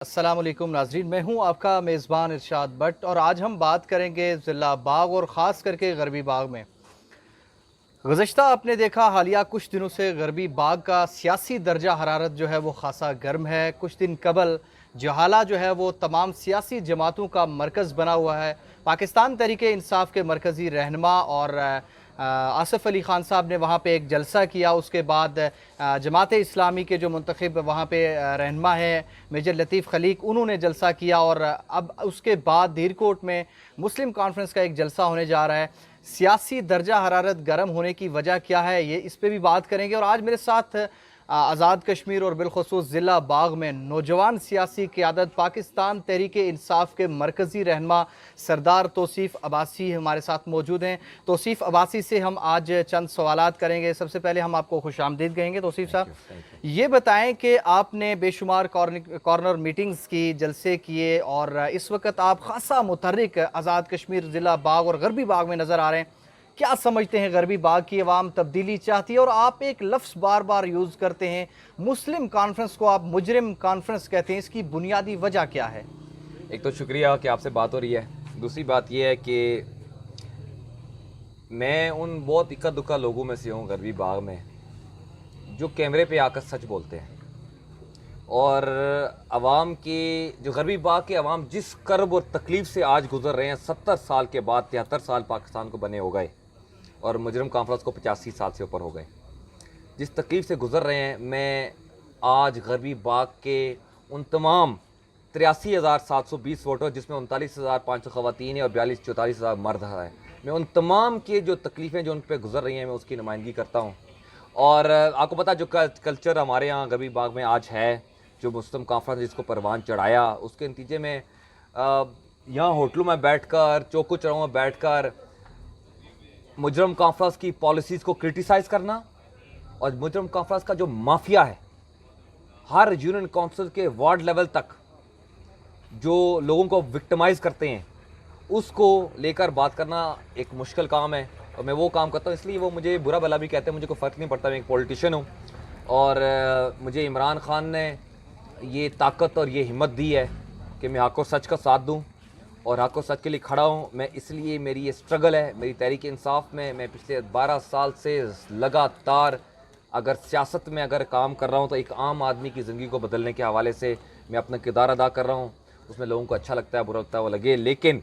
अस्सलामुअलैकुम नाजरीन, मैं हूं आपका मेज़बान इरशाद भट्ट और आज हम बात करेंगे ज़िला बाग और ख़ास करके गरबी बाग में। गुज़श्ता आपने देखा हालिया कुछ दिनों से गरबी बाग का सियासी दर्जा हरारत जो है वो ख़ासा गर्म है। कुछ दिन कबल जहाला जो है वो तमाम सियासी जमातों का मरकज़ बना हुआ है। पाकिस्तान तहरीके इंसाफ के मरकज़ी रहनुमा और आसिफ अली ख़ान साहब ने वहाँ पे एक जलसा किया। उसके बाद जमात इस्लामी के जो मुंतखब वहाँ पे रहनुमा है मेजर लतीफ़ खलीक, उन्होंने जलसा किया और अब उसके बाद धीरकोट में मुस्लिम कॉन्फ्रेंस का एक जलसा होने जा रहा है। सियासी दर्जा हरारत गर्म होने की वजह क्या है, ये इस पे भी बात करेंगे। और आज मेरे साथ आज़ाद कश्मीर और बिलखसूस ज़िला बाग में नौजवान सियासी क़यादत पाकिस्तान तहरीके इंसाफ के मरकज़ी रहनुमा सरदार तौसीफ़ अब्बासी हमारे साथ मौजूद हैं। तौसीफ़ अब्बासी से हम आज चंद सवालात करेंगे। सबसे पहले हम आपको खुशामदीद कहेंगे। तौसीफ़ साहब, ये बताएं कि आपने बेशुमार कॉर्नर मीटिंग्स की, जलसे किए और इस वक्त आप ख़ासा मुतहर्रिक आज़ाद कश्मीर ज़िला बाग और गरबी बाग में नज़र आ रहे हैं। क्या समझते हैं, गरबी बाग की आवाम तब्दीली चाहती है? और आप एक लफ्ज़ बार बार यूज़ करते हैं, मुस्लिम कॉन्फ्रेंस को आप मुजरिम कॉन्फ्रेंस कहते हैं, इसकी बुनियादी वजह क्या है? एक तो शुक्रिया कि आपसे बात हो रही है। दूसरी बात यह है कि मैं उन बहुत इक्का दुक्का लोगों में से हूँ गरबी बाग में जो कैमरे पे आकर सच बोलते हैं। और अवाम की जो गरबी बाग के अवाम जिस कर्ब और तकलीफ़ से आज गुज़र रहे हैं, 70 साल के बाद 73 साल पाकिस्तान को बने हो गए और मुजरिम कॉन्फ्रेंस को 85 साल से ऊपर हो गए, जिस तकलीफ़ से गुज़र रहे हैं, मैं आज गरबी बाग के उन तमाम 83,720 वोटर जिसमें 39,500 ख़वातीन है और 42-44,000 मर्द है, मैं उन तमाम के जो तकलीफ़ें जो उन पर गुज़र रही हैं मैं उसकी नुमाइंदगी करता हूँ। और आपको पता जो कल्चर हमारे यहाँ गरबी बाग में आज है, जो मुस्लिम कॉन्फ्रेंस जिसको परवान चढ़ाया, उसके नतीजे में यहाँ होटलों में बैठकर, चौको चौराहों में बैठकर मुजरिम कॉन्फ्रेंस की पॉलिसीज़ को क्रिटिसाइज़ करना और मुजरिम कॉन्फ्रेंस का जो माफिया है, हर यूनियन काउंसिल के वार्ड लेवल तक जो लोगों को विक्टिमाइज़ करते हैं, उसको लेकर बात करना एक मुश्किल काम है और मैं वो काम करता हूँ। इसलिए वो मुझे बुरा भला भी कहते हैं, मुझे कोई फ़र्क नहीं पड़ता, मैं एक पॉलिटिशियन हूँ। और मुझे इमरान खान ने ये ताकत और ये हिम्मत दी है कि मैं हक़ और सच का साथ दूँ और हक़ और सच के लिए खड़ा हूँ। मैं इसलिए, मेरी ये स्ट्रगल है, मेरी तहरीक इंसाफ में मैं पिछले 12 साल से लगातार अगर सियासत में अगर काम कर रहा हूँ तो एक आम आदमी की ज़िंदगी को बदलने के हवाले से मैं अपना किरदार अदा कर रहा हूँ। उसमें लोगों को अच्छा लगता है, बुरा लगता है, वो लगे, लेकिन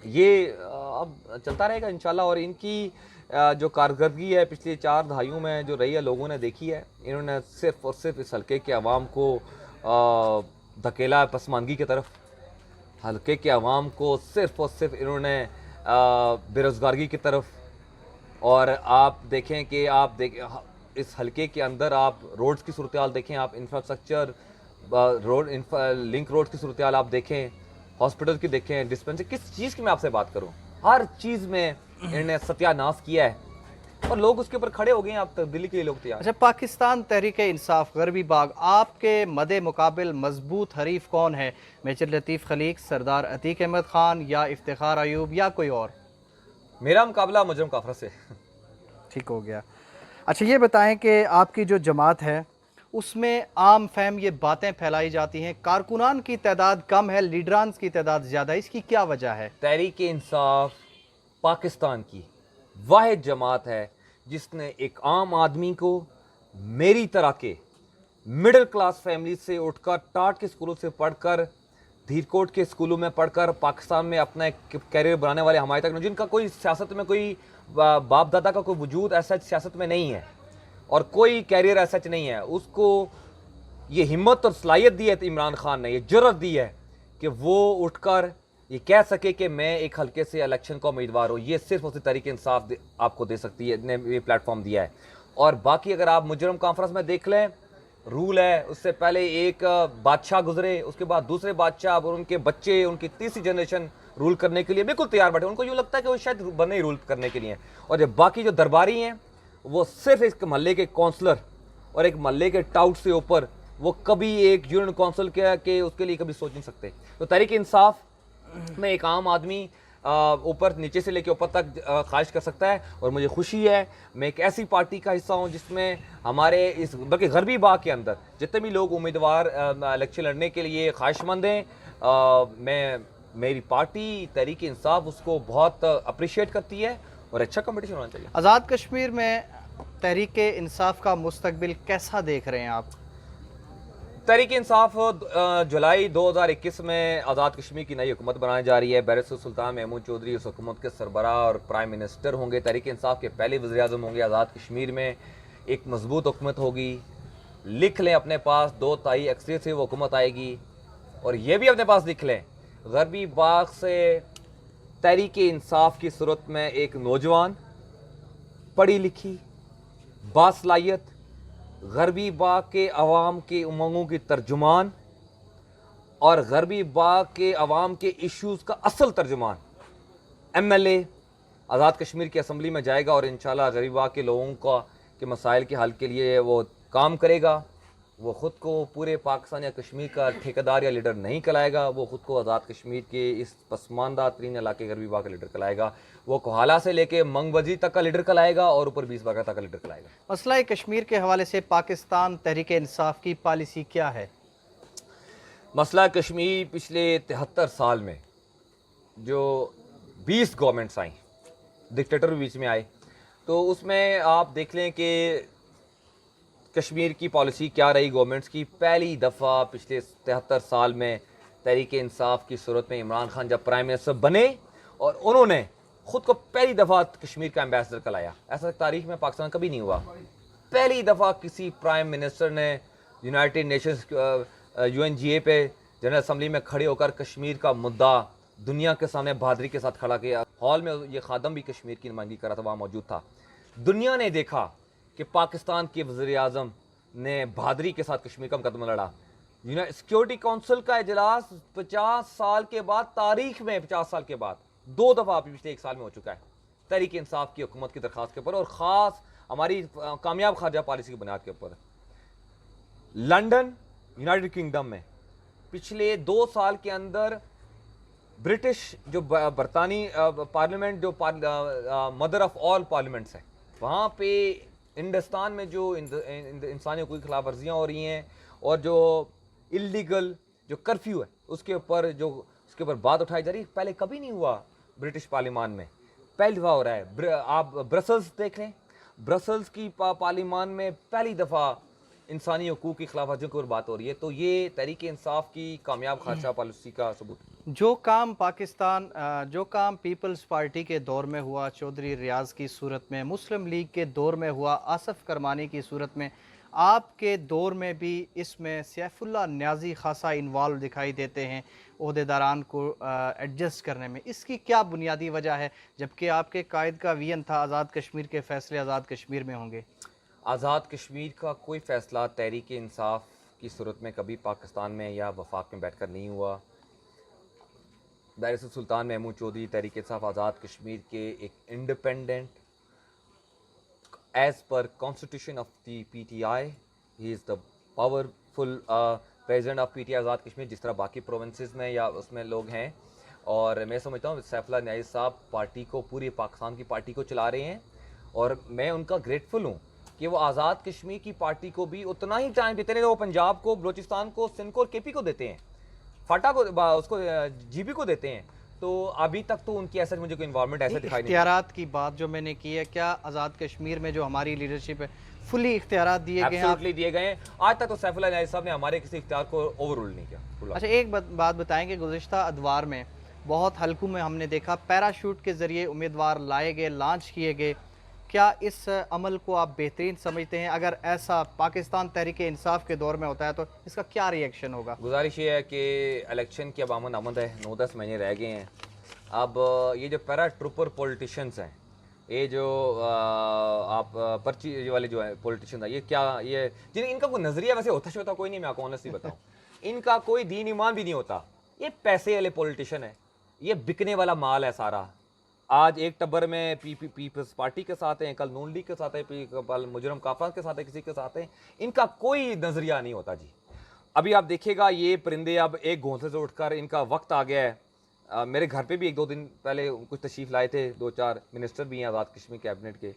ये अब चलता रहेगा इंशाल्लाह। और इनकी जो कारकर्दगी है पिछले 4 दहाइयों में जो रही है, लोगों ने देखी है। इन्होंने सिर्फ़ और सिर्फ इस हल्के के अवाम को धकेला है पसमानगी की तरफ। हल्के के अवाम को सिर्फ़ और सिर्फ इन्होंने बेरोज़गारी की तरफ। और आप देखें कि इस हल्के के अंदर आप रोड्स की सूरत हाल देखें, आप इंफ्रास्ट्रक्चर लिंक रोड की सूरत हाल आप देखें, हॉस्पिटल की देखें, डिस्पेंसरी, किस चीज़ की मैं आपसे बात करूं, हर चीज़ में इन्होंने सत्यानाश किया है और लोग उसके ऊपर खड़े हो गए हैं। आप तब्दीली के लिए लोग तैयार। अच्छा, पाकिस्तान तहरीक इंसाफ गरबी बाग, आपके मदे मुकाबिल मजबूत हरीफ कौन है? मेजर लतीफ़ खलीक, सरदार अतीक अहमद ख़ान या इफ्तिखार अयूब या कोई और? मेरा मुकाबला मुजरिम काफिर से। ठीक हो गया। अच्छा, ये बताएं कि आपकी जो जमात है उसमें आम फहम ये बातें फैलाई जाती हैं, कारकुनान की तादाद कम है, लीडरान की तादाद ज़्यादा है, इसकी क्या वजह है? तहरीक इंसाफ पाकिस्तान की वाहिद जमात है जिसने एक आम आदमी को, मेरी तरह के मिडिल क्लास फैमिली से उठकर, टाट के स्कूलों से पढ़कर, धीरकोट के स्कूलों में पढ़कर पाकिस्तान में अपना एक कैरियर बनाने वाले हमारे तक, जिनका कोई सियासत में कोई बाप दादा का कोई वजूद ऐसा सियासत में नहीं है और कोई कैरियर ऐसा नहीं है, उसको ये हिम्मत और सलाहियत दी है इमरान खान ने, ये जुर्रत दी है कि वो उठकर ये कह सके कि मैं एक हल्के से इलेक्शन का उम्मीदवार हूँ। ये सिर्फ उसी तरीके इंसाफ आपको दे सकती है, ने ये प्लेटफॉर्म दिया है। और बाकी अगर आप मुजरिम कॉन्फ्रेंस में देख लें, रूल है, उससे पहले एक बादशाह गुजरे, उसके बाद दूसरे बादशाह और उनके बच्चे, उनकी तीसरी जनरेशन रूल करने के लिए बिल्कुल तैयार बैठे। उनको यूँ लगता है कि वो शायद बने ही रूल करने के लिए। और जब बाकी जो दरबारी हैं वो सिर्फ एक मोहल्ले के काउंसलर और एक मोहल्ले के टाउट से ऊपर, वो कभी एक यूनियन काउंसिल के उसके लिए कभी सोच नहीं सकते। तो तहरीक इंसाफ में एक आम आदमी ऊपर नीचे से लेके ऊपर तक ख्वाहिश कर सकता है। और मुझे खुशी है मैं एक ऐसी पार्टी का हिस्सा हूँ जिसमें हमारे इस बल्कि गरबी बाग के अंदर जितने भी लोग उम्मीदवार इलेक्शन लड़ने के लिए ख्वाहिशमंद हैं, मैं मेरी पार्टी तहरीक इंसाफ उसको बहुत अप्रिशिएट करती है और अच्छा कंपटीशन होना चाहिए। आज़ाद कश्मीर में तहरीक इंसाफ का मुस्तकबिल कैसा देख रहे हैं आप? तहरीक इंसाफ जुलाई 2021 में आज़ाद कश्मीर की नई हुकूमत बनाई जा रही है। बैरिस्टर सुल्तान महमूद चौधरी उस हुकूमत के सरबराह और प्राइम मिनिस्टर होंगे। तहरीक इंसाफ के पहले वज़ीर आज़म होंगे। आज़ाद कश्मीर में एक मजबूत हुकूमत होगी। लिख लें अपने पास 2 तिहाई अक्सरियत से वो हुकूमत आएगी। और ये भी अपने पास लिख लें गरबी बाग से तहरीक इंसाफ की सूरत में एक नौजवान पढ़ी लिखी बासलाहियत गरबी बाग के अवाम के उमंगों की तर्जुमान और गरबी बाग के अवाम के इश्यूज़ का असल तर्जुमान MLA आज़ाद कश्मीर की असम्बली में जाएगा और इंशाल्लाह गरबी बाग के लोगों का के मसाइल के हल के लिए वो काम करेगा। वो ख़ुद को पूरे पाकिस्तान या कश्मीर का ठेकेदार या लीडर नहीं कहलाएगा। वो ख़ुद को आज़ाद कश्मीर के इस पसमानदा तरीन इलाके गरबी बाग का लीडर कहलाएगा। वो कोहाला से लेके मंगवजी तक का लीडर कहलाएगा और ऊपर 20 बागा तक का लीडर कहलाएगा। मसला कश्मीर के हवाले से पाकिस्तान तहरीक इंसाफ की पॉलिसी क्या है? मसला कश्मीर पिछले 73 साल में जो 20 गवर्नमेंट्स आई, डिक्टेटर भी बीच में आए, तो उसमें आप देख लें कि कश्मीर की पॉलिसी क्या रही गवर्नमेंट्स की। पहली दफ़ा पिछले 73 साल में तहरीक इंसाफ की सूरत में इमरान खान जब प्राइम मिनिस्टर बने और उन्होंने ख़ुद को पहली दफ़ा कश्मीर का एम्बेसडर कहलाया। ऐसा तारीख में पाकिस्तान कभी नहीं हुआ। पहली दफ़ा किसी प्राइम मिनिस्टर ने यूनाइटेड नेशंस UNGA पे जनरल असम्बली में खड़े होकर कश्मीर का मुद्दा दुनिया के सामने बहादुरी के साथ खड़ा किया। हॉल में ये खादम भी कश्मीर की नुमाइंदगी कर रहा था, वहाँ मौजूद था। दुनिया ने देखा कि पाकिस्तान के वज़ीर आज़म ने बहादुरी के साथ कश्मीर का मुकदमा लड़ा। सिक्योरिटी काउंसिल का इजलास 50 साल के बाद, तारीख में 50 साल के बाद 2 दफ़ा पिछले 1 साल में हो चुका है तहरीक इंसाफ की हुकूमत की दरख्वास्त के ऊपर और ख़ास हमारी कामयाब खारजा पॉलिसी की बुनियाद के ऊपर। लंदन यूनाइटेड किंगडम में पिछले 2 साल के अंदर ब्रिटिश जो बरतानी पार्लियामेंट जो मदर ऑफ ऑल पार्लियामेंट्स है, वहाँ पे हिंदुस्तान में जो इंसानी हकूक़ की खिलाफ वर्जियाँ हो रही हैं और जो इलीगल जो कर्फ्यू है उसके ऊपर बात उठाई जा रही है। पहले कभी नहीं हुआ ब्रिटिश पार्लियामान में, पहली दफ़ा हो रहा है। आप ब्रसल्स देख लें, ब्रसल्स की पार्लियामान में पहली दफ़ा इंसानी हकूक़ की खिलाफ वर्जियों के ऊपर बात हो रही है। तो ये तहरीक इंसाफ की कामयाब खारजा पॉलिसी का सबूत। जो काम पीपल्स पार्टी के दौर में हुआ, चौधरी रियाज की सूरत में, मुस्लिम लीग के दौर में हुआ, आसफ करमानी की सूरत में, आपके दौर में भी इसमें सैफुल्लाह न्याजी खासा इन्वॉल्व दिखाई देते हैं ओहदेदारान को एडजस्ट करने में। इसकी क्या बुनियादी वजह है, जबकि आपके कायद का विजन था आज़ाद कश्मीर के फ़ैसले आज़ाद कश्मीर में होंगे? आज़ाद कश्मीर का कोई फ़ैसला तहरीक इंसाफ की सूरत में कभी पाकिस्तान में या वफाक में बैठकर नहीं हुआ। बैरिस्टर सुल्तान महमूद चौधरी तहरीक इंसाफ आज़ाद कश्मीर के एक independent as per constitution of the PTI, he is the powerful president of PTI Azad Kashmir, जिस तरह बाकी प्रोविंसेस में या उसमें लोग हैं। और मैं समझता हूँ सैफुल्लाह न्याजी साहब पार्टी को, पूरी पाकिस्तान की पार्टी को चला रहे हैं और मैं उनका ग्रेटफुल हूँ कि वो आज़ाद कश्मीर की पार्टी को भी उतना ही टाइम देते हैं जो वो पंजाब को, बलूचिस्तान को, सिंध को और KP को देते हैं, फाटा को, उसको GB को देते हैं। तो अभी तक तो उनकी ऐसा मुझे कोई इन्वॉल्वमेंट ऐसा दिखाई नहीं। इख्तियारात की बात जो मैंने की है, क्या आज़ाद कश्मीर में जो हमारी लीडरशिप है फुली इख्तियारात दिए गए हैं? एब्सोल्युटली दिए गए हैं। आज तक तो सैफुल्लाह न्याजी साहब ने हमारे किसी इख्तियार को ओवररूल नहीं किया। अच्छा, एक बात बताएंगे, गुज़िश्ता अदवार में बहुत हल्कों में हमने देखा पैराशूट के ज़रिए उम्मीदवार लाए गए, लॉन्च किए गए। क्या इस अमल को आप बेहतरीन समझते हैं? अगर ऐसा पाकिस्तान तहरीक इंसाफ के दौर में होता है तो इसका क्या रिएक्शन होगा? गुजारिश ये है कि इलेक्शन की अब आमद है, 9-10 महीने रह गए हैं। अब ये जो पैरा ट्रूपर पॉलिटिशियंस हैं, ये जो आप पर्ची वाले जो है पॉलिटिशियन है, ये क्या ये जिन इनका कोई नज़रिया वैसे होता होता कोई नहीं, मैं आपको ऑनेस्टली बताऊँ, इनका कोई दीन ईमान भी नहीं होता। ये पैसे वाले पॉलिटिशियन है, ये बिकने वाला माल है सारा। आज एक टब्बर में पीपल्स पार्टी के साथ हैं, कल नून लीग के साथ है, कल मुजरम काफा के साथ है, किसी के साथ है। इनका कोई नज़रिया नहीं होता जी। अभी आप देखिएगा ये परिंदे अब एक घोंसले से उठकर, इनका वक्त आ गया है मेरे घर पे भी 1-2 दिन पहले कुछ तशरीफ़ लाए थे, 2-4 मिनिस्टर भी हैं आज़ाद कश्मीर कैबिनेट के।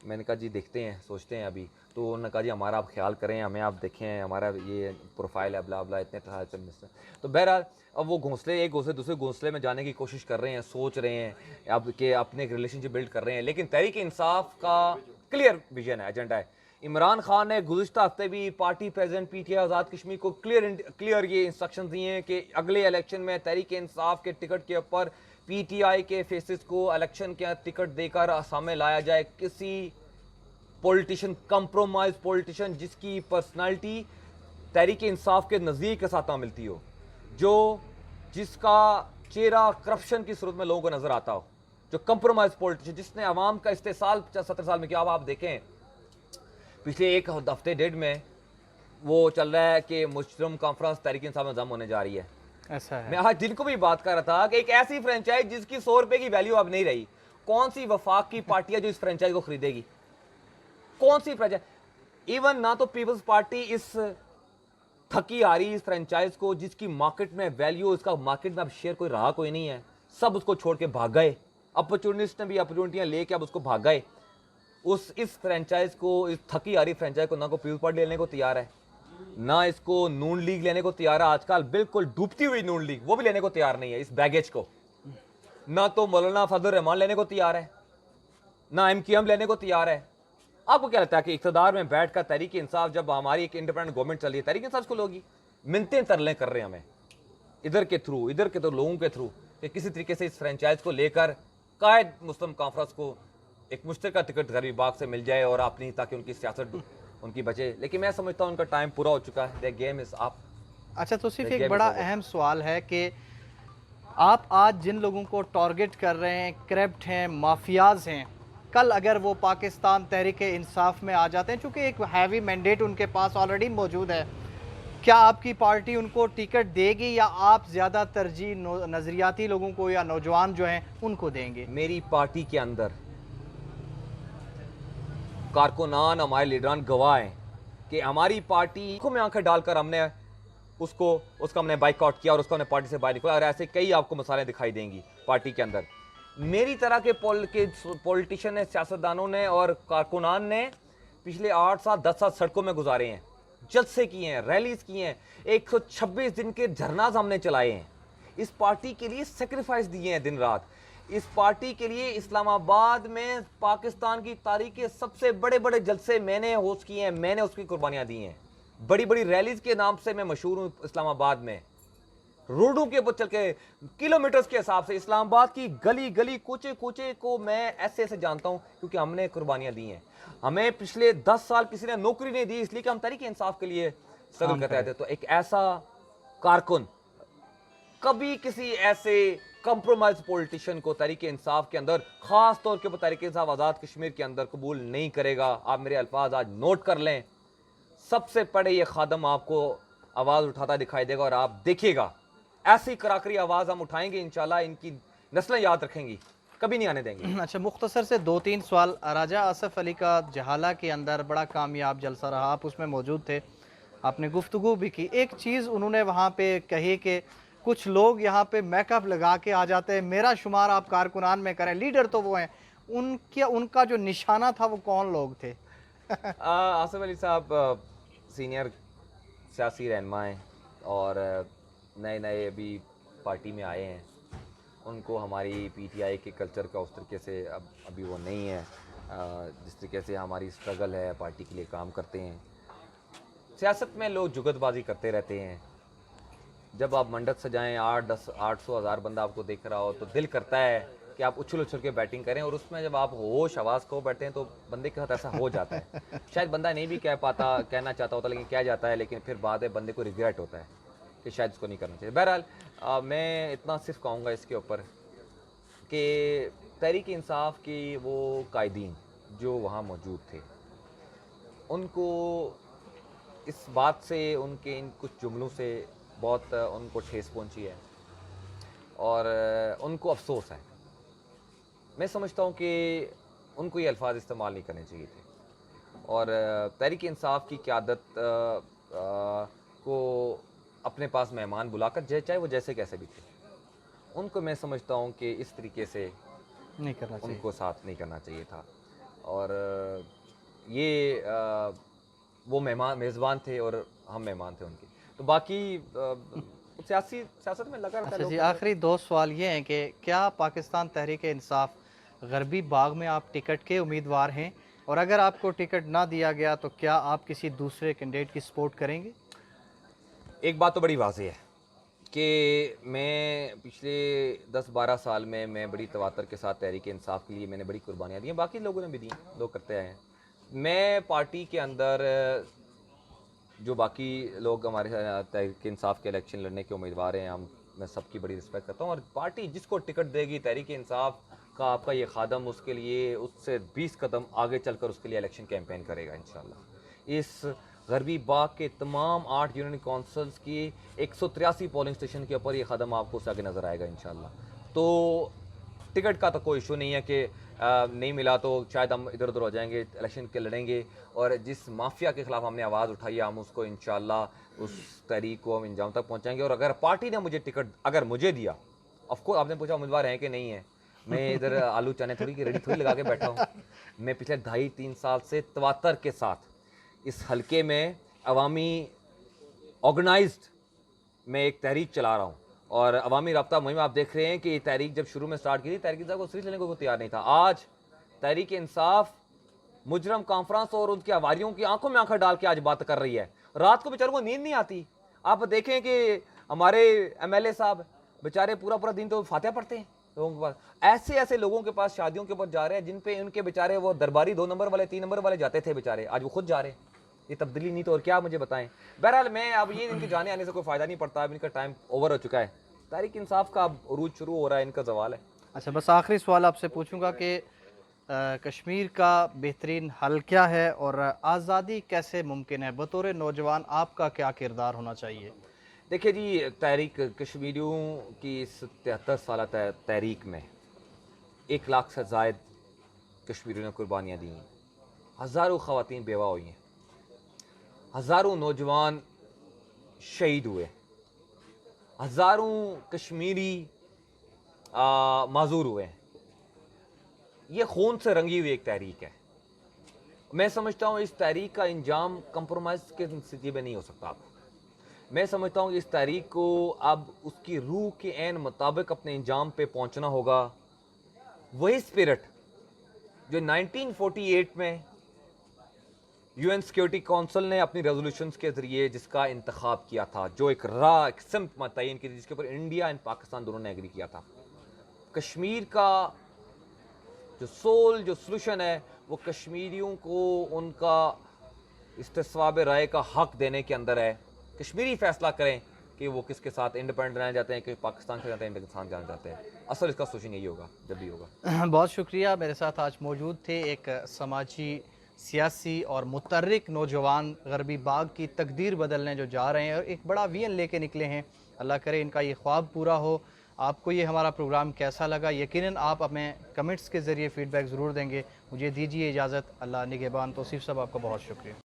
मैंने कहा जी देखते हैं, सोचते हैं अभी। तो उन्होंने कहा जी हमारा आप ख्याल करें, हमें आप देखें, हमारा ये प्रोफाइल है, ब्ला ब्ला, इतने तरह से मिनिस्टर। तो बहरहाल अब वो घोंसले, एक घोंसले दूसरे घोंसले में जाने की कोशिश कर रहे हैं, सोच रहे हैं अब कि अपने एक रिलेशनशिप बिल्ड कर रहे हैं। लेकिन तहरीक इंसाफ का क्लियर विजन है, एजेंडा है। इमरान खान ने गुज़िश्ता हफ्ते भी party president PTI Azad Kashmir को क्लियर ये इंस्ट्रक्शन दिए हैं कि अगले इलेक्शन में तहरीक इंसाफ के टिकट के ऊपर पीटीआई के फेसेस को इलेक्शन के टिकट देकर सामने लाया जाए। किसी पॉलिटिशियन, कंप्रोमाइज पॉलिटिशियन जिसकी पर्सनालिटी तहरीक इंसाफ के नज़दीक के साथ ना मिलती हो, जो जिसका चेहरा करप्शन की सूरत में लोगों को नजर आता हो, जो कंप्रोमाइज पॉलिटिशियन जिसने अवाम का इस्तेसाल 70 साल में किया। अब आप देखें पिछले एक हफ्ते डेढ़ में वो चल रहा है कि मुश्तरम कॉन्फ्रेंस तहरीक इंसाफ में जम होने जा रही है। ऐसा है। मैं आज दिन को भी बात कर रहा था कि एक ऐसी फ्रेंचाइज जिसकी 100 रुपए की वैल्यू अब नहीं रही, कौन सी वफाक की पार्टी है जो इस फ्रेंचाइज को खरीदेगी? कौन सी फ्रेंचाइज? इवन ना तो पीपल्स पार्टी इस थकी आ रही इस फ्रेंचाइज को, जिसकी मार्केट में वैल्यू, इसका मार्केट में अब शेयर कोई रहा कोई नहीं है, सब उसको छोड़ के भाग गए। अपॉर्चुनिस्ट ने भी अपॉर्चुनिटियां लेके अब उसको भाग गए। इस फ्रेंचाइज को, इस थकी आ रही फ्रेंचाइज को ना को पीपल्स पार्टी लेने को तैयार है, ना इसको नून लीग लेने को तैयार है। आजकल बिल्कुल डूबती हुई नून लीग, वो भी लेने को तैयार नहीं है इस बैगेज को। ना तो मौलाना फजल रहमान लेने को तैयार है, ना एमक्यूएम लेने को तैयार है। आपको क्या लगता है कि इक़्तिदार में बैठकर तहरीक इंसाफ, जब हमारी एक इंडिपेंडेंट गवर्नमेंट चल रही है, तहरीक इंसाफ को लोग मिन्नतें तरले कर रहे हैं हमें इधर के तो लोगों के थ्रू कि किसी तरीके से इस फ्रेंचाइज को लेकर कायद मुस्लिम कॉन्फ्रेंस को एक मुश्तरका टिकट गरीब बाग से मिल जाए और अपनी, ताकि उनकी सियासत उनकी बचे। लेकिन मैं समझता हूँ उनका टाइम पूरा हो चुका है। The game is up. अच्छा, तो सिर्फ एक बड़ा अहम सवाल है कि आप आज जिन लोगों को टारगेट कर रहे हैं, करप्ट हैं, माफियाज हैं, कल अगर वो पाकिस्तान तहरीक इंसाफ में आ जाते हैं, चूँकि एक हैवी मैंडेट उनके पास ऑलरेडी मौजूद है, क्या आपकी पार्टी उनको टिकट देगी या आप ज़्यादा तरजीह नज़रियाती लोगों को या नौजवान जो हैं उनको देंगे? मेरी पार्टी के अंदर कारकुनान, हमारे लीडरान गवाह हैं कि हमारी पार्टी को में आंखें डालकर हमने उसका हमने बाइकआउट किया और उसको हमने पार्टी से बाहर निकाला। और ऐसे कई आपको मसाले दिखाई देंगी पार्टी के अंदर। मेरी तरह के पॉलिटिशियन ने, सियासतदानों ने और कारकुनान ने पिछले 8 साल 10 साल सड़कों में गुजारे हैं, जलसे किए हैं, रैलीज किए हैं, 126 दिन के धरनाज हमने चलाए हैं, इस पार्टी के लिए सेक्रीफाइस दिए हैं दिन रात। इस पार्टी के लिए इस्लामाबाद में पाकिस्तान की तारीख के सबसे बड़े बड़े जलसे मैंने होस्ट किए हैं, मैंने उसकी कुर्बानियां दी हैं। बड़ी बड़ी रैलीज के नाम से मैं मशहूर हूं इस्लामाबाद में। रोडों के ऊपर चल के किलोमीटर्स के हिसाब से इस्लामाबाद की गली गली, कूचे कूचे को मैं ऐसे ऐसे जानता हूं, क्योंकि हमने कुर्बानियां दी हैं। हमें पिछले 10 साल किसी ने नौकरी नहीं दी, इसलिए कि हम तहरीक इंसाफ के लिए स्ट्रगल करते रहते। तो एक ऐसा कारकुन कभी किसी ऐसे कंप्रोमाइज पॉलिटिशियन को तहरीक इंसाफ के अंदर, खास तौर के ऊपर तहरीक इंसाफ आज़ाद कश्मीर के अंदर कबूल नहीं करेगा। आप मेरे अल्फाज आज नोट कर लें। सबसे पहले ये खादम आपको आवाज़ उठाता दिखाई देगा और आप देखिएगा ऐसी कराकरी आवाज़ हम उठाएंगे, इंशाल्लाह इनकी नस्लें याद रखेंगी, कभी नहीं आने देंगे। अच्छा, मुख्तसर से 2-3 सवाल। राजा आसफ अली का जहाला के अंदर बड़ा कामयाब जलसा रहा, आप उसमें मौजूद थे, आपने गुफ्तगू भी की। एक चीज़ उन्होंने वहाँ पे कही कि कुछ लोग यहाँ पे मेकअप लगा के आ जाते हैं, मेरा शुमार आप कारकुनान में करें, लीडर तो वो हैं। उनका जो निशाना था वो कौन लोग थे? आसिफ अली साहब सीनियर सियासी रहनुमा हैं और नए नए अभी पार्टी में आए हैं। उनको हमारी पीटीआई के कल्चर का उस तरीके से अभी वो नहीं है, जिस तरीके से हमारी स्ट्रगल है, पार्टी के लिए काम करते हैं। सियासत में लोग जुगतबाजी करते रहते हैं। जब आप मंडप सजाएं, 8-10 800 हज़ार बंदा आपको देख रहा हो, तो दिल करता है कि आप उछल उछल के बैटिंग करें, और उसमें जब आप होश आवाज़ खो बैठते हैं तो बंदे के साथ ऐसा हो जाता है। शायद बंदा नहीं भी कहना चाहता होता, लेकिन कह जाता है, लेकिन फिर बाद में बंदे को रिग्रेट होता है कि शायद इसको नहीं करना चाहिए। बहरहाल मैं इतना सिर्फ कहूँगा इसके ऊपर कि तहरीक इंसाफ की वो कायदीन जो वहाँ मौजूद थे, उनको इस बात से, उनके इन कुछ जुमलों से बहुत उनको ठेस पहुंची है और उनको अफसोस है। मैं समझता हूं कि उनको ये अल्फाज इस्तेमाल नहीं करने चाहिए थे और तहरीक इंसाफ की क़यादत को अपने पास मेहमान बुलाकर, चाहे वो जैसे कैसे भी थे, उनको मैं समझता हूँ कि इस तरीके से नहीं करना चाहिए। उनको साथ नहीं करना चाहिए था। और ये वो मेहमान मेज़बान थे और हम मेहमान थे उनके। तो बाकी सियासत में लगा रहता है अच्छा लोग जी, के अंदर। आखिरी दो सवाल ये हैं कि क्या पाकिस्तान तहरीक इंसाफ गरबी बाग में आप टिकट के उम्मीदवार हैं? और अगर आपको टिकट ना दिया गया तो क्या आप किसी दूसरे कैंडिडेट की सपोर्ट करेंगे? एक बात तो बड़ी वाज़ेह है कि मैं पिछले 10-12 साल में मैं बड़ी तवातर के साथ तहरीक इंसाफ के लिए मैंने बड़ी कुर्बानियाँ दी हैं, बाकी लोगों ने भी दी हैं, लोग करते आए हैं। मैं पार्टी के अंदर जो बाकी लोग हमारे तहरीक इंसाफ के इलेक्शन लड़ने के उम्मीदवार हैं, मैं सबकी बड़ी रिस्पेक्ट करता हूँ। और पार्टी जिसको टिकट देगी, तहरीक इंसाफ का आपका ये खादम उसके लिए उससे 20 कदम आगे चलकर उसके लिए इलेक्शन कैंपेन करेगा इंशाल्लाह। इस गरबी बाग के तमाम 8 यूनियन काउंसिल्स की 183 पोलिंग स्टेशन के ऊपर ये कदम आपको उससे आगे नज़र आएगा इंशाल्लाह। तो टिकट का तो कोई इशू नहीं है कि नहीं मिला तो शायद हम इधर उधर हो जाएंगे, इलेक्शन के लड़ेंगे। और जिस माफिया के ख़िलाफ़ हमने आवाज़ उठाई है, हम उसको इंशाल्लाह उस तहरीक को हम इंजाम तक पहुँचाएंगे। और अगर पार्टी ने मुझे टिकट अगर मुझे दिया, ऑफकोर्स आपने पूछा उम्मीदवार हैं कि नहीं है, मैं इधर आलू चने थोड़ी की रेडी थोड़ी लगा के बैठा हूँ। मैं पिछले 2.5-3 साल से तवातर के साथ इस हलके में अवामी ऑर्गेनाइज्ड मैं एक तहरीक चला रहा हूँ। और अवामी रब्ता मुहिम आप देख रहे हैं कि ये तहरीक जब शुरू में स्टार्ट की थी, तहरीक इंसाफ को सीरियस लेने को कोई तैयार नहीं था। आज तहरीक इंसाफ मुजरम कॉन्फ्रेंस और उनके अवारियों की आंखों में आंखें डाल के आज बात कर रही है। रात को बेचारों को नींद नहीं आती। आप देखें कि हमारे MLA साहब बेचारे पूरा पूरा दिन तो फातिहा पढ़ते हैं लोगों के पास। ऐसे ऐसे लोगों के पास शादियों के ऊपर जा रहे हैं जिन पे उनके बेचारे वो दरबारी 2 नंबर वाले 3 नंबर वाले जाते थे बेचारे, आज वो खुद जा रहे हैं। ये तब्दीली नहीं तो और क्या मुझे बताएं। बहरहाल मैं अब ये इनके जाने आने से कोई फ़ायदा नहीं पड़ता, अब इनका टाइम ओवर हो चुका है। तहरीक इंसाफ का अब उरूज शुरू हो रहा है, इनका जवाल है। अच्छा, बस आखिरी सवाल आपसे पूछूंगा कि कश्मीर का बेहतरीन हल क्या है और आज़ादी कैसे मुमकिन है? बतौर नौजवान आपका क्या किरदार होना चाहिए? देखिए जी, तहरीक कश्मीरियों की इस 73 साल तहरीक में 1 लाख से ज़ायद कश्मीरियों ने कुर्बानियाँ दी हैं। हज़ारों ख़वातीन बेवा हुई हैं, हज़ारों नौजवान शहीद हुए, हज़ारों कश्मीरी माजूर हुए हैं। ये खून से रंगी हुई एक तहरीक है। मैं समझता हूँ इस तहरीक का इंजाम कंप्रोमाइज़ के नतीजे में नहीं हो सकता। मैं समझता हूँ इस तहरीक को अब उसकी रूह के ऐन मुताबिक अपने इंजाम पे पहुँचना होगा। वही स्पिरिट जो 1948 में UN सिक्योरिटी काउंसिल ने अपनी रेजोल्यूशंस के ज़रिए जिसका इंतखाब किया था, जो एक राह एक सिमत मतयन की थी जिसके ऊपर इंडिया एंड पाकिस्तान दोनों ने एग्री किया था। कश्मीर का जो सोल्यूशन है वो कश्मीरियों को उनका इस्तिस्वाब राय का हक देने के अंदर है। कश्मीरी फैसला करें कि वो किसके साथ इंडिपेंडेंट रहना चाहते हैं, कि पाकिस्तान के साथ इंडिपेंडेंट जाना चाहते हैं। असल इसका सोल्यूशन यही होगा जब भी होगा। बहुत शुक्रिया, मेरे साथ आज मौजूद थे एक समाजी, सियासी और मुतर्रिक नौजवान गरबी बाग की तकदीर बदलने जो जा रहे हैं और एक बड़ा विजन लेके निकले हैं। अल्लाह करे इनका ये ख्वाब पूरा हो। आपको ये हमारा प्रोग्राम कैसा लगा, यकीनन आप हमें कमेंट्स के ज़रिए फ़ीडबैक ज़रूर देंगे। मुझे दीजिए इजाज़त। अल्लाह निगहबान। तौसीफ़ साहब, आपका बहुत शुक्रिया।